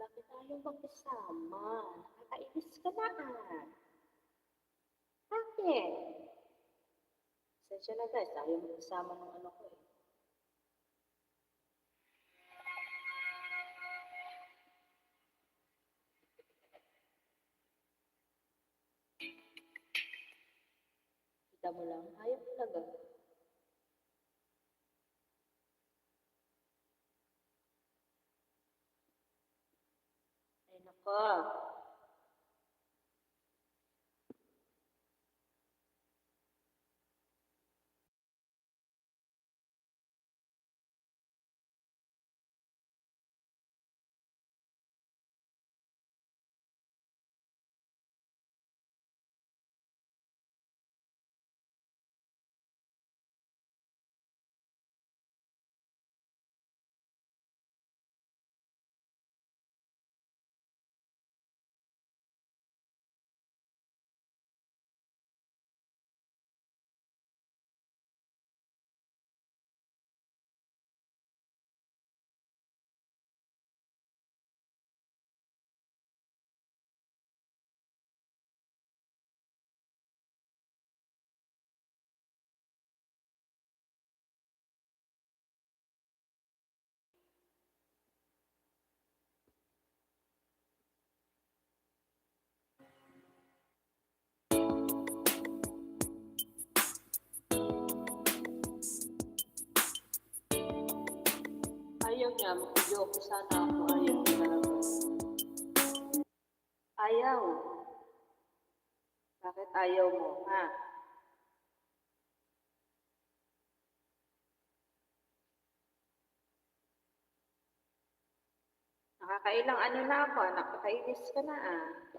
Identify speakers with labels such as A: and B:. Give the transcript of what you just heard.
A: Bakit ayaw magkasama? Nakakainis ka na ah. Bakit? Pasensya na guys, ayaw magkasama ng ano ko eh. Kita mo lang, ayaw talaga. Ay nako. Ayaw niya, mag-video sana ako. Ayaw niya talaga. Ayaw. Bakit ayaw mo, ha? Nakakailang ano na ako, nakakainis ka na ah.